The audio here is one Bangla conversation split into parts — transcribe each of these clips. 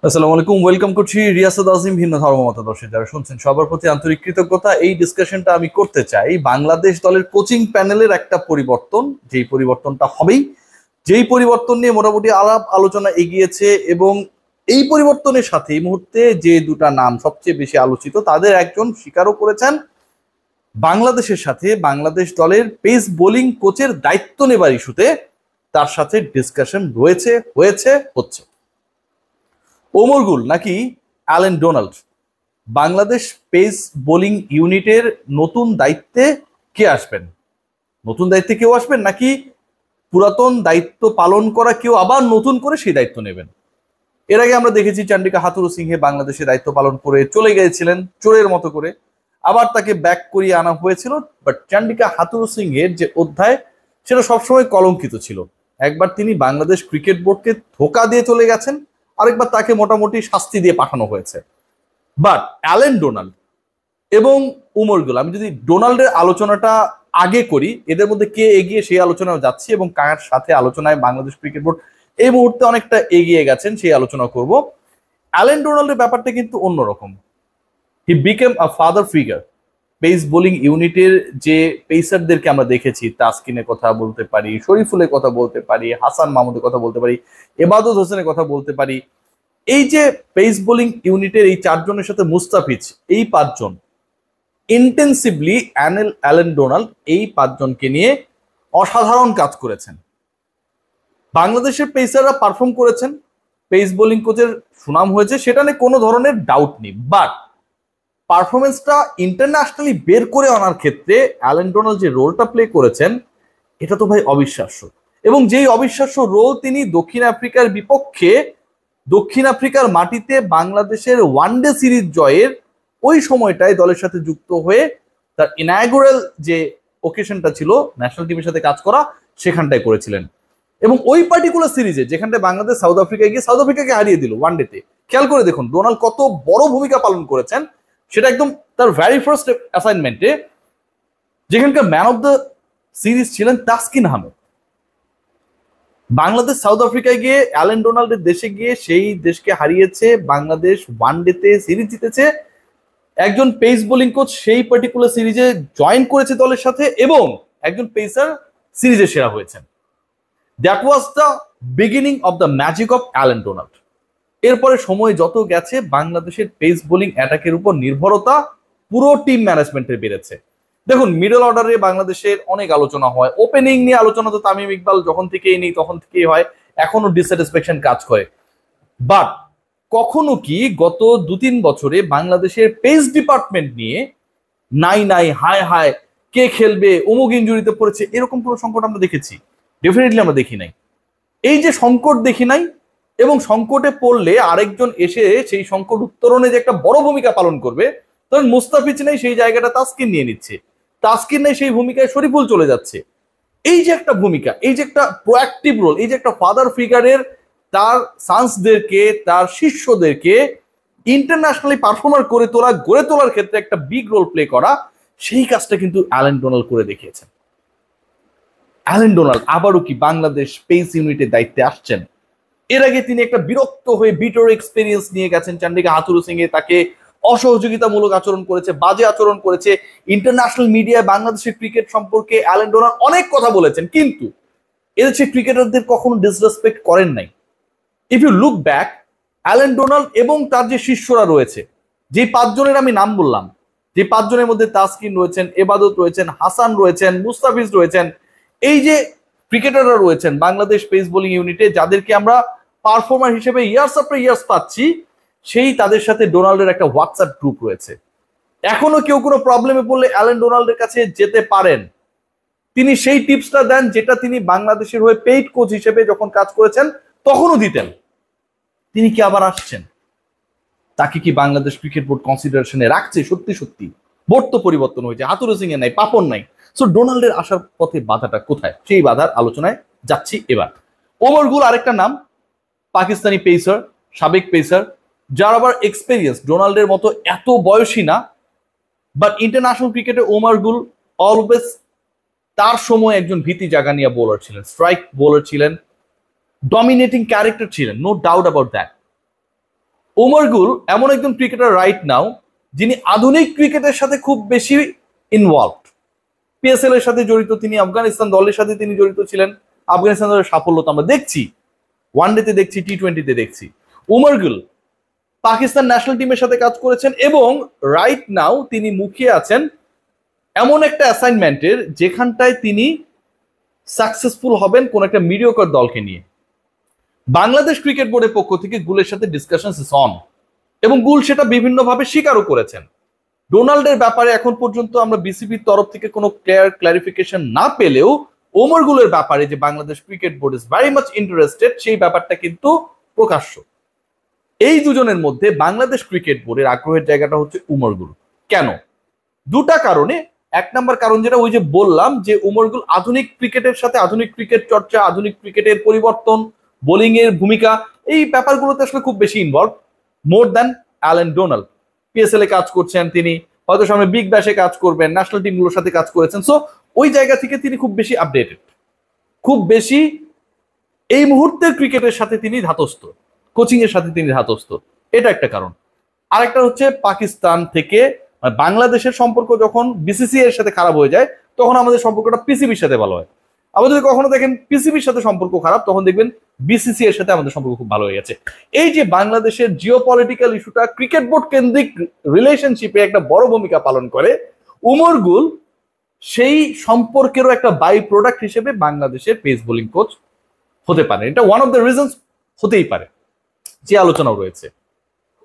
আসসালামু আলাইকুম, ওয়েলকাম করছি রিয়াসাত আজিম ভিন্ন ধর্ম মতাদর্শী যারা শুনছেন সবার প্রতি আন্তরিক কৃতজ্ঞতা। এই ডিসকাশনটা আমি করতে চাই বাংলাদেশ দলের কোচিং প্যানেলের একটা পরিবর্তন, যেই পরিবর্তনটা হবেই, যেই পরিবর্তন নিয়ে মোটামুটি আলাপ আলোচনা এগিয়েছে এবং এই পরিবর্তনের সাথে এই মুহূর্তে যে দুটা নাম সবচেয়ে বেশি আলোচিত তাদের একজন স্বীকারও করেছেন বাংলাদেশের সাথে বাংলাদেশ দলের পেস বোলিং কোচের দায়িত্ব নেবার ইস্যুতে তার সাথে ডিসকাশন রয়েছে, হয়েছে, হচ্ছে। ওমর গুল নাকি Allan Donald Bangladesh pace bowling ইউনিটের নতুন দায়িত্বে কে আসবেন? নতুন দায়িত্বে কেউ আসবেন নাকি পুরাতন দায়িত্ব পালন করা কেউ আবার নতুন করে সেই দায়িত্ব নেবেন? এর আগে আমরা দেখেছি চান্ডিকা হাথুরুসিংহে বাংলাদেশে দায়িত্ব পালন করে চলে গিয়েছিলেন চোরের মতো করে, আবার তাকে ব্যাক করিয়ে আনা হয়েছিল। বাট চান্ডিকা হাথুরুসিংহের যে অধ্যায় সেটা সবসময় কলঙ্কিত ছিল। একবার তিনি বাংলাদেশ ক্রিকেট বোর্ডকে ধোকা দিয়ে চলে গেছেন, আরেকবার তাকে মোটামুটি শাস্তি দিয়ে পাঠানো হয়েছে। বাট অ্যালেন ডোনাল্ড এবং উমর গুল, আমি যদি ডোনাল্ডের আলোচনাটা আগে করি, এদের মধ্যে কে এগিয়ে সেই আলোচনাও যাচ্ছি এবং কার সাথে আলোচনায় বাংলাদেশ ক্রিকেট বোর্ড এই মুহূর্তে অনেকটা এগিয়ে গেছেন সেই আলোচনা করব। অ্যালেন ডোনাল্ডের ব্যাপারটা কিন্তু অন্যরকম। He became a father figure. Pace bowling ইউনিটের যে পেসারদেরকে আমরা দেখেছি, তাসকিনের কথা বলতে পারি, শরীফুলের কথা বলতে পারি, হাসান মাহমুদের কথা বলতে পারি, এবাদত হোসেনের কথা বলতে পারি, এই যে পেস বোলিং ইউনিটের এই চারজনের সাথে মুস্তাফিজ, এই পাঁচজন ইন্টেন্সিভলি অ্যালেন ডোনাল্ড এই পাঁচজনকে নিয়ে অসাধারণ কাজ করেছেন। বাংলাদেশের পেসাররা পারফর্ম করেছেন, পেস বোলিং কোচের সুনাম হয়েছে, সেটা নিয়ে কোনো ধরনের ডাউট নেই। বাট পারফরমেন্সটা ইন্টারন্যাশনালি বের করে আনার ক্ষেত্রে অ্যালেন ডোনাল্ড যে রোলটা প্লে করেছেন এটা তো ভাই অবিশ্বাস্য। এবং যেই অবিশ্বাস্য রোল তিনি দক্ষিণ আফ্রিকার বিপক্ষে দক্ষিণ আফ্রিকার মাটিতে বাংলাদেশের ওয়ানডে সিরিজ জয়ের ওই সময়টায় দলের সাথে যুক্ত হয়ে তার ইনাগুরাল যে ওকেশনটা ছিল ন্যাশনাল টিমের সাথে কাজ করা, সেখানটায় করেছিলেন। এবং ওই পার্টিকুলার সিরিজে যেখানটায় বাংলাদেশ সাউথ আফ্রিকায় গিয়ে সাউথ আফ্রিকাকে হারিয়ে দিল ওয়ানডেতে, খেয়াল করে দেখুন ডোনাল্ড কত বড় ভূমিকা পালন করেছেন। সেটা একদম তার ভ্যারি ফার্স্ট অ্যাসাইনমেন্টে, যেখানকার ম্যান অফ দ্য সিরিজ ছিলেন তাসকিন আহমেদ। বাংলাদেশ সাউথ আফ্রিকায় গিয়ে অ্যালেন ডোনাল্ডের দেশে গিয়ে সেই দেশকে হারিয়েছে, বাংলাদেশ ওয়ানডেতে সিরিজ জিতেছে। একজন পেস বোলিং কোচ সেই পার্টিকুলার সিরিজে জয়েন করেছে দলের সাথে এবং একজন পেসার সিরিজে সেরা হয়েছেন। That was the beginning of the magic of Allan Donald. এরপরে সময় যত গেছে বাংলাদেশের পেস বোলিং অ্যাটাকের উপর নির্ভরতা পুরো টিম ম্যানেজমেন্টের বেড়েছে। দেখুন, মিডল অর্ডারে বাংলাদেশের অনেক আলোচনা হয়, ওপেনিং নিয়ে আলোচনা তো তামিম ইকবাল যখন থেকেই নেই তখন থেকেই হয়, এখনো ডিসস্যাটিসফ্যাকশন কাজ করে। বাট কখনো কি গত 2-3 বছরে বাংলাদেশের পেস ডিপার্টমেন্ট নিয়ে নাই নাই হায় হায় কে খেলবে, অমুক ইনজুরিতে পড়েছে, এরকম কোনো সংকট আমরা দেখেছি? ডেফিনেটলি আমরা দেখি নাই। এই যে সংকট দেখি নাই, এবং সংকটে পড়লে আরেকজন এসে সেই সংকট উত্তরণে যে একটা বড় ভূমিকা পালন করবে, তখন মুস্তাফিজ নেই, সেই জায়গাটা তাসকিন নিয়ে নিচ্ছে, তাসকিন নেই, সেই ভূমিকায় শরীফুল চলে যাচ্ছে। এই যে একটা ভূমিকা, এই যে একটা প্রোঅ্যাক্টিভ রোল, এই যে একটা ফাদার ফিগারের তার সান্সদেরকে, তার শিষ্যদেরকে ইন্টারন্যাশনালি পারফর্মার করে তোলা, গড়ে তোলার ক্ষেত্রে একটা বিগ রোল প্লে করা, সেই কাজটা কিন্তু অ্যালেন ডোনাল্ড করে দেখিয়েছেন। অ্যালেন ডোনাল্ড আবারও কি বাংলাদেশ পেস ইউনিটের দায়িত্বে আসছেন? এর আগে তিনি একটা বিরক্ত হয়ে বিটার এক্সপেরিয়েন্স নিয়ে গেছেন, চান্ডিকা হাথুরুসিংহে তাকে অসহযোগিতামূলক আচরণ করেছে, বাজে আচরণ করেছে। ইন্টারন্যাশনাল মিডিয়ায় বাংলাদেশের ক্রিকেট সম্পর্কে অ্যালেন ডোনাল্ড অনেক কথা বলেছেন, কিন্তু এদেশের ক্রিকেটারদের কখনো ডিসরেসপেক্ট করেন নাই। If you look back, Allan Donald এবং তার যে শিষ্যরা রয়েছে, যে পাঁচজনের আমি নাম বললাম, যে পাঁচজনের মধ্যে তাসকিন রয়েছেন, এবাদত রয়েছেন, হাসান রয়েছেন, মুস্তাফিজ রয়েছেন, এই যে ক্রিকেটাররা রয়েছেন বাংলাদেশ পেস বোলিং ইউনিটে, যাদেরকে আমরা পারফর্মার হিসেবে ইয়ার্স আফটার ইয়ার্স পাচ্ছি, সেই তাদের সাথে ডোনাল্ডের একটা হোয়াটসঅ্যাপ গ্রুপ রয়েছে। এখনো কেউ কোনো প্রবলেমে পড়লে অ্যালেন ডোনাল্ডের কাছে যেতে পারেন। তিনি সেই টিপসটা দেন যেটা তিনি বাংলাদেশের হয়ে পেইড কোচ হিসেবে যখন কাজ করেছেন তখনও দিতেন। তিনি কি আবার আসছেন? তাকে কি বাংলাদেশ ক্রিকেট বোর্ড কনসিডারেশনে রাখছে? সত্যি সত্যি বোর্ড তো পরিবর্তন হয়েছে, হাতুরুসিংহে নাই, পাপন নাই। সো ডোনাল্ডের আসার পথে বাধাটা কোথায়, সেই বাধার আলোচনায় যাচ্ছি এবার। ওমর গুল আরেকটা নাম, পাকিস্তানি পেসার, সাবেক পেসার, যার আবার এক্সপেরিয়েন্স ডোনাল্ডের মতো এত বয়সী না, বাট ইন্টারন্যাশনাল ক্রিকেটে ওমর গুল অলওয়েজ তার সময় একজন ভীতি জাগানিয়া বোলার ছিলেন, স্ট্রাইক বোলার ছিলেন, ডমিনেটিং ক্যারেক্টার ছিলেন, no doubt about that. Umar Gul এমন একজন ক্রিকেটার রাইট নাও যিনি আধুনিক ক্রিকেটের সাথে খুব বেশি ইনভলভড। পিএসএল এর সাথে জড়িত তিনি, আফগানিস্তান দলের সাথে তিনি জড়িত ছিলেন। আফগানিস্তান দলের সাফল্য তো আমরা দেখছি, ওয়ানডেতে দেখছি, টি-20তে দেখছি। ওমর গুল পাকিস্তান ন্যাশনাল টিমের সাথে কাজ করেছেন এবং রাইট নাও তিনি মুখিয়ে আছেন এমন একটা অ্যাসাইনমেন্টের যেখানটায় তিনি সাকসেসফুল হবেন কোন একটা মিডিওকার দলকে নিয়ে। বাংলাদেশ ক্রিকেট বোর্ডের পক্ষ থেকে গুলের সাথে ডিসকাশন ইজ অন এবং গুল সেটা বিভিন্নভাবে স্বীকারও করেছেন। ডোনাল্ডের ব্যাপারে এখন পর্যন্ত আমরা বিসিবির তরফ থেকে কোনো ক্লারিফিকেশন না পেলেও ওমর গুলের ব্যাপারে যে Bangladesh cricket board is very much interested সেই ব্যাপারটা কিন্তু প্রকাশ্য। এই দুজনের মধ্যে বাংলাদেশ ক্রিকেট বোর্ডের আগ্রহের জায়গাটা হচ্ছে ওমর গুল। কেন? দুটা কারণে। এক নম্বর কারণ যেটা ওই যে বললাম যে ওমর গুল আধুনিক ক্রিকেটের সাথে আধুনিক ক্রিকেট চর্চা, আধুনিক ক্রিকেটের পরিবর্তন, বোলিং এর ভূমিকা, এই ব্যাপারগুলোতে আসলে খুব বেশি involve, more than Allen Donald. PSL এ কাজ করছেন তিনি, হয়তো সামনে বিগ ব্যাশে কাজ করবেন, ন্যাশনাল টিমগুলোর সাথে কাজ করেছেন। সো ওই জায়গা থেকে তিনি খুব বেশি আপডেটেড, খুব বেশি এই মুহূর্তের ক্রিকেটের সাথে তিনি ধাতস্থ, কোচিং এর সাথে তিনি ধাতস্থ। এটা একটা কারণ। আরেকটা হচ্ছে পাকিস্তান থেকে বাংলাদেশের সম্পর্ক যখন বিসিসিআই এর সাথে খারাপ হয়ে যায় তখন আমাদের সম্পর্কটা পিসিবির সাথে ভালো হয়। আবার যদি কখনো দেখেন পিসিবির সাথে সম্পর্ক খারাপ তখন দেখবেন বিসিসিআই এর সাথে আমাদের সম্পর্ক খুব ভালো হয়ে গেছে। এই যে বাংলাদেশের জিওপলিটিক্যাল ইস্যুটা ক্রিকেট বোর্ড কেন্দ্রিক রিলেশনশিপে একটা বড় ভূমিকা পালন করে, ওমর গুল সেই সম্পর্কেরও একটা বাই প্রোডাক্ট হিসেবে বাংলাদেশের পেস বোলিং কোচ হতে পারে। এটা ওয়ান অফ দ্য রিজনস হতেই পারে, যে আলোচনাও রয়েছে।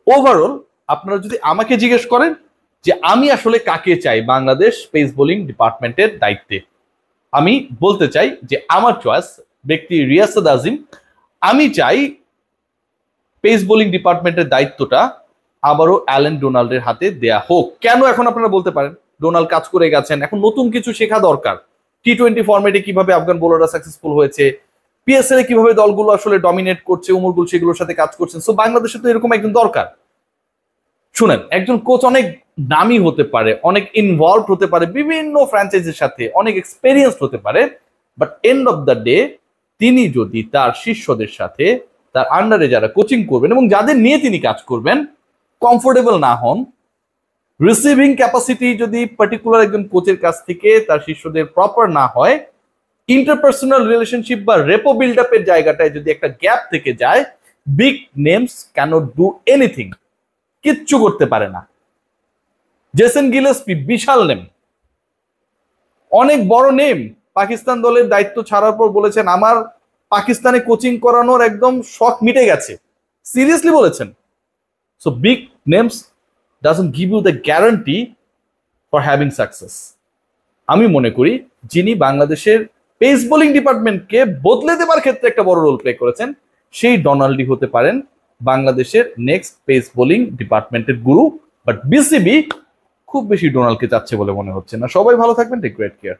ওভারঅল আপনারা যদি আমাকে জিজ্ঞেস করেন যে আমি আসলে কাকে চাই বাংলাদেশ পেস বোলিং ডিপার্টমেন্টের দায়িত্বে, আমি বলতে চাই যে আমার চয়েস ব্যক্তি রিয়াসাত আজিম। আমি চাই পেস বোলিং ডিপার্টমেন্টের দায়িত্বটা আবারও অ্যালেন ডোনাল্ডের হাতে দেয়া হোক। কেন? এখন আপনারা বলতে পারেন ডোনাল্ড কাজ করে গেছেন, এখন নতুন কিছু শেখা দরকার। টি-20 ফরম্যাটে কিভাবে আফগান বোলাররা সাকসেসফুল হয়েছে, পিএসএল এ কিভাবে দলগুলো আসলে ডমিনেট করছে, ওমর গুল সেগুলোর সাথে কাজ করছেন। সো বাংলাদেশে তো এরকম একজন দরকার। শুনেন, একজন কোচ অনেক নামী হতে পারে, অনেক ইনভলভ হতে পারে বিভিন্ন ফ্র্যাঞ্চাইজির সাথে, অনেক এক্সপেরিয়েন্স হতে পারে, but end of the day তিনি যদি তার শিষ্যদের সাথে, তার আন্ডারে যারা কোচিং করবেন এবং যাদের নিয়ে তিনি কাজ করবেন কমফোর্টেবল না হন, রিসিভিং ক্যাপাসিটি যদি পার্টিকুলার একজন কোচের কাছ থেকে তার শিষ্যদের প্রপার না হয়, ইন্টারপার্সোনাল রিলেশনশিপ বা রেপো বিল্ড আপের জায়গাটায় যদি একটা গ্যাপ থেকে যায়, big names can't do anything, কিচ্ছু করতে পারে না। জেসন গিলেস্পি বিশাল নেম, অনেক বড় নেম, পাকিস্তান দলের দায়িত্ব ছাড়ার পর বলেছেন আমার পাকিস্তানে কোচিং করানোর একদম শখ মিটে গেছে, সিরিয়াসলি বলেছেন। So big names doesn't give you the guarantee for having success. আমি মনে করি যিনি বাংলাদেশের পেস বোলিং ডিপার্টমেন্টকে বদলে দেবার ক্ষেত্রে একটা বড় রোল প্লে করেছেন, সেই ডোনাল্ডই হতে পারেন বাংলাদেশের নেক্সট পেস বোলিং ডিপার্টমেন্টের গুরু। বাট বিসিবি খুব বেশি ডোনাল্ডকে চাচ্ছে বলে মনে হচ্ছে না। সবাই ভালো থাকবেন, টেক গ্রেট কেয়ার।